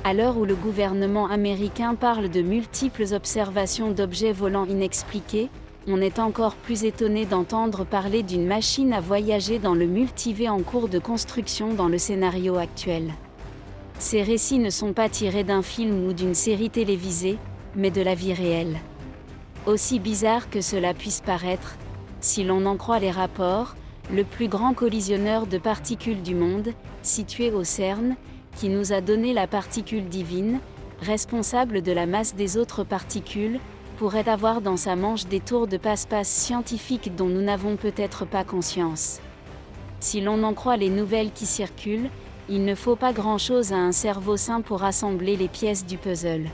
À l'heure où le gouvernement américain parle de multiples observations d'objets volants inexpliqués, on est encore plus étonné d'entendre parler d'une machine à voyager dans le multivers en cours de construction dans le scénario actuel. Ces récits ne sont pas tirés d'un film ou d'une série télévisée, mais de la vie réelle. Aussi bizarre que cela puisse paraître, si l'on en croit les rapports, le plus grand collisionneur de particules du monde, situé au CERN, qui nous a donné la particule divine, responsable de la masse des autres particules, pourrait avoir dans sa manche des tours de passe-passe scientifiques dont nous n'avons peut-être pas conscience. Si l'on en croit les nouvelles qui circulent, il ne faut pas grand-chose à un cerveau sain pour assembler les pièces du puzzle.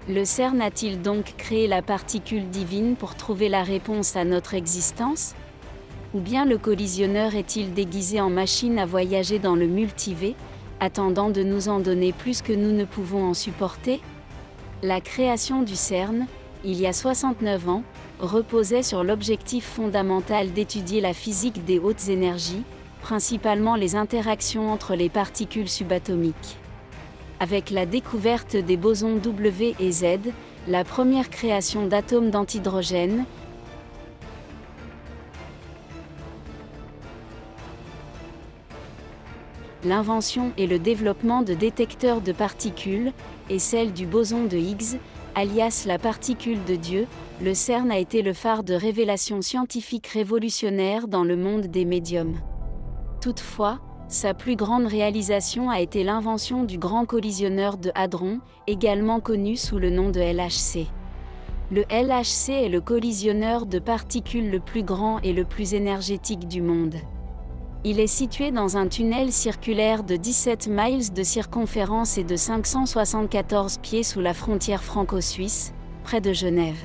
Le CERN a-t-il donc créé la particule divine pour trouver la réponse à notre existence ? Ou bien le collisionneur est-il déguisé en machine à voyager dans le multivers, attendant de nous en donner plus que nous ne pouvons en supporter ? La création du CERN, il y a 69 ans, reposait sur l'objectif fondamental d'étudier la physique des hautes énergies, principalement les interactions entre les particules subatomiques. Avec la découverte des bosons W et Z, la première création d'atomes d'antihydrogène, l'invention et le développement de détecteurs de particules, et celle du boson de Higgs, alias la particule de Dieu, le CERN a été le phare de révélations scientifiques révolutionnaires dans le monde des médiums. Toutefois, sa plus grande réalisation a été l'invention du grand collisionneur de hadrons, également connu sous le nom de LHC. Le LHC est le collisionneur de particules le plus grand et le plus énergétique du monde. Il est situé dans un tunnel circulaire de 17 miles de circonférence et de 574 pieds sous la frontière franco-suisse, près de Genève.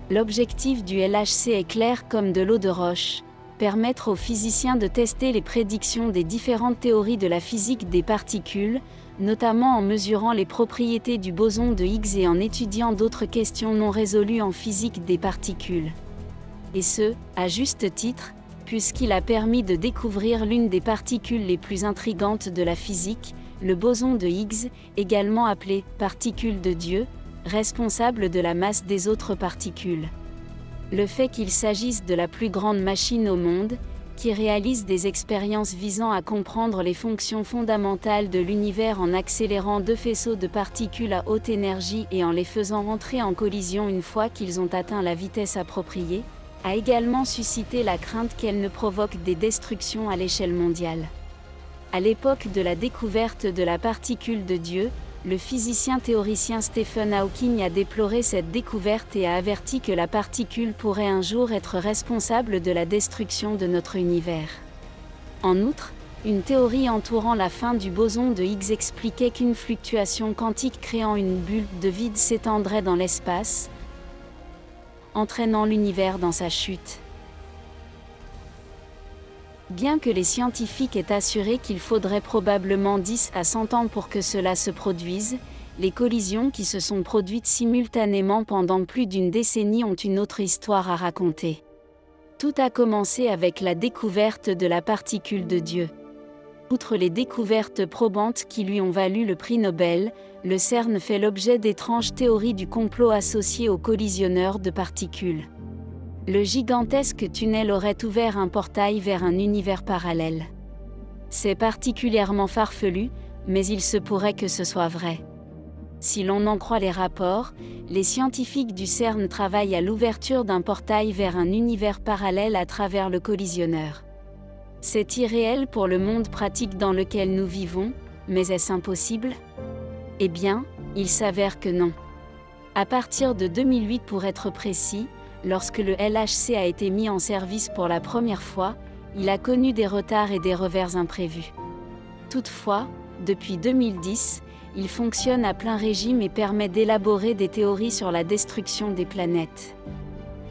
L'objectif du LHC est clair comme de l'eau de roche, permettre aux physiciens de tester les prédictions des différentes théories de la physique des particules, notamment en mesurant les propriétés du boson de Higgs et en étudiant d'autres questions non résolues en physique des particules. Et ce, à juste titre, puisqu'il a permis de découvrir l'une des particules les plus intrigantes de la physique, le boson de Higgs, également appelé « particule de Dieu », responsable de la masse des autres particules. Le fait qu'il s'agisse de la plus grande machine au monde, qui réalise des expériences visant à comprendre les fonctions fondamentales de l'univers en accélérant deux faisceaux de particules à haute énergie et en les faisant rentrer en collision une fois qu'ils ont atteint la vitesse appropriée, a également suscité la crainte qu'elle ne provoque des destructions à l'échelle mondiale. À l'époque de la découverte de la particule de Dieu, le physicien théoricien Stephen Hawking a déploré cette découverte et a averti que la particule pourrait un jour être responsable de la destruction de notre univers. En outre, une théorie entourant la fin du boson de Higgs expliquait qu'une fluctuation quantique créant une bulle de vide s'étendrait dans l'espace, entraînant l'univers dans sa chute. Bien que les scientifiques aient assuré qu'il faudrait probablement 10 à 100 ans pour que cela se produise, les collisions qui se sont produites simultanément pendant plus d'une décennie ont une autre histoire à raconter. Tout a commencé avec la découverte de la particule de Dieu. Outre les découvertes probantes qui lui ont valu le prix Nobel, le CERN fait l'objet d'étranges théories du complot associées aux collisionneurs de particules. Le gigantesque tunnel aurait ouvert un portail vers un univers parallèle. C'est particulièrement farfelu, mais il se pourrait que ce soit vrai. Si l'on en croit les rapports, les scientifiques du CERN travaillent à l'ouverture d'un portail vers un univers parallèle à travers le collisionneur. C'est irréel pour le monde pratique dans lequel nous vivons, mais est-ce impossible ? Eh bien, il s'avère que non. À partir de 2008 pour être précis, lorsque le LHC a été mis en service pour la première fois, il a connu des retards et des revers imprévus. Toutefois, depuis 2010, il fonctionne à plein régime et permet d'élaborer des théories sur la destruction des planètes.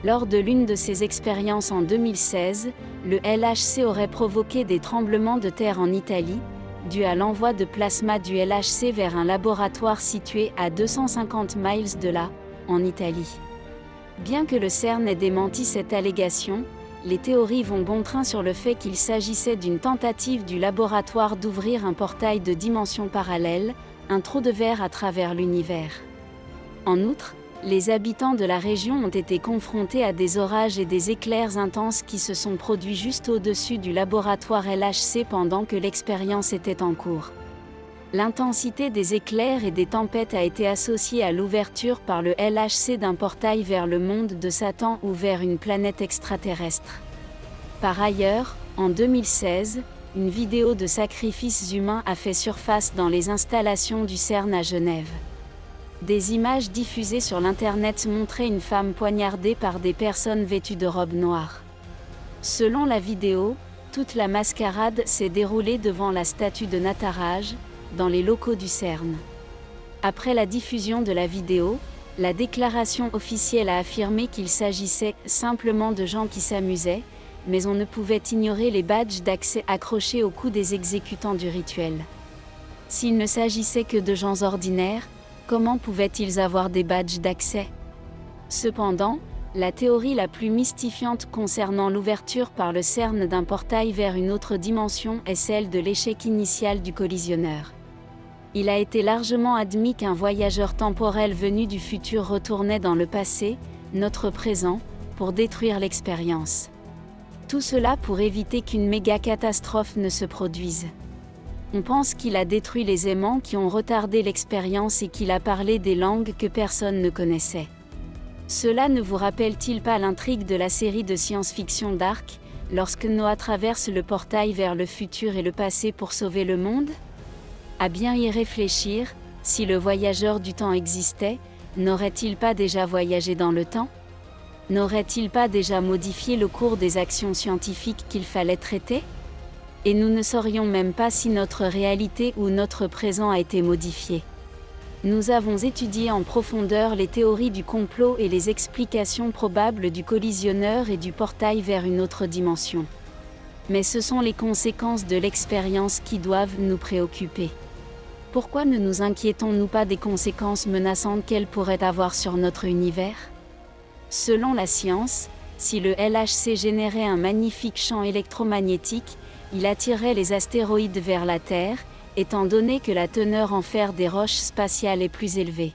Lors de l'une de ses expériences en 2016, le LHC aurait provoqué des tremblements de terre en Italie, dus à l'envoi de plasma du LHC vers un laboratoire situé à 250 miles de là, en Italie. Bien que le CERN ait démenti cette allégation, les théories vont bon train sur le fait qu'il s'agissait d'une tentative du laboratoire d'ouvrir un portail de dimension parallèle, un trou de verre à travers l'univers. En outre, les habitants de la région ont été confrontés à des orages et des éclairs intenses qui se sont produits juste au-dessus du laboratoire LHC pendant que l'expérience était en cours. L'intensité des éclairs et des tempêtes a été associée à l'ouverture par le LHC d'un portail vers le monde de Satan ou vers une planète extraterrestre. Par ailleurs, en 2016, une vidéo de sacrifices humains a fait surface dans les installations du CERN à Genève. Des images diffusées sur l'Internet montraient une femme poignardée par des personnes vêtues de robes noires. Selon la vidéo, toute la mascarade s'est déroulée devant la statue de Nataraj, dans les locaux du CERN. Après la diffusion de la vidéo, la déclaration officielle a affirmé qu'il s'agissait simplement de gens qui s'amusaient, mais on ne pouvait ignorer les badges d'accès accrochés au cou des exécutants du rituel. S'il ne s'agissait que de gens ordinaires, comment pouvaient-ils avoir des badges d'accès? Cependant, la théorie la plus mystifiante concernant l'ouverture par le CERN d'un portail vers une autre dimension est celle de l'échec initial du collisionneur. Il a été largement admis qu'un voyageur temporel venu du futur retournait dans le passé, notre présent, pour détruire l'expérience. Tout cela pour éviter qu'une méga-catastrophe ne se produise. On pense qu'il a détruit les aimants qui ont retardé l'expérience et qu'il a parlé des langues que personne ne connaissait. Cela ne vous rappelle-t-il pas l'intrigue de la série de science-fiction Dark, lorsque Noah traverse le portail vers le futur et le passé pour sauver le monde? À bien y réfléchir, si le voyageur du temps existait, n'aurait-il pas déjà voyagé dans le temps? N'aurait-il pas déjà modifié le cours des actions scientifiques qu'il fallait traiter? Et nous ne saurions même pas si notre réalité ou notre présent a été modifié. Nous avons étudié en profondeur les théories du complot et les explications probables du collisionneur et du portail vers une autre dimension. Mais ce sont les conséquences de l'expérience qui doivent nous préoccuper. Pourquoi ne nous inquiétons-nous pas des conséquences menaçantes qu'elles pourraient avoir sur notre univers? Selon la science, si le LHC générait un magnifique champ électromagnétique, il attirerait les astéroïdes vers la Terre, étant donné que la teneur en fer des roches spatiales est plus élevée.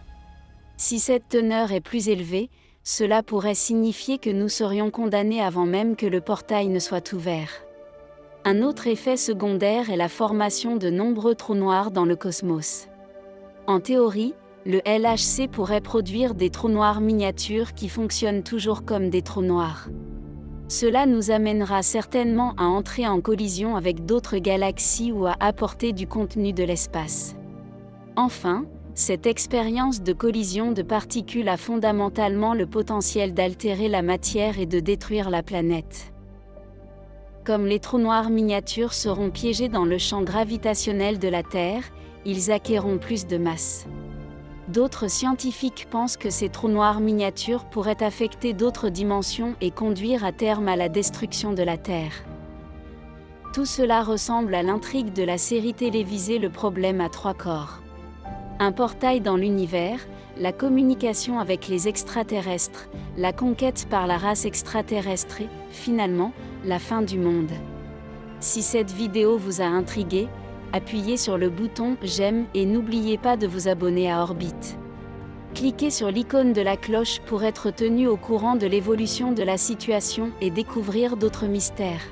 Si cette teneur est plus élevée, cela pourrait signifier que nous serions condamnés avant même que le portail ne soit ouvert. Un autre effet secondaire est la formation de nombreux trous noirs dans le cosmos. En théorie, le LHC pourrait produire des trous noirs miniatures qui fonctionnent toujours comme des trous noirs. Cela nous amènera certainement à entrer en collision avec d'autres galaxies ou à apporter du contenu de l'espace. Enfin, cette expérience de collision de particules a fondamentalement le potentiel d'altérer la matière et de détruire la planète. Comme les trous noirs miniatures seront piégés dans le champ gravitationnel de la Terre, ils acquerront plus de masse. D'autres scientifiques pensent que ces trous noirs miniatures pourraient affecter d'autres dimensions et conduire à terme à la destruction de la Terre. Tout cela ressemble à l'intrigue de la série télévisée Le problème à trois corps. Un portail dans l'univers, la communication avec les extraterrestres, la conquête par la race extraterrestre et, finalement, la fin du monde. Si cette vidéo vous a intrigué, appuyez sur le bouton « J'aime » et n'oubliez pas de vous abonner à Orbite. Cliquez sur l'icône de la cloche pour être tenu au courant de l'évolution de la situation et découvrir d'autres mystères.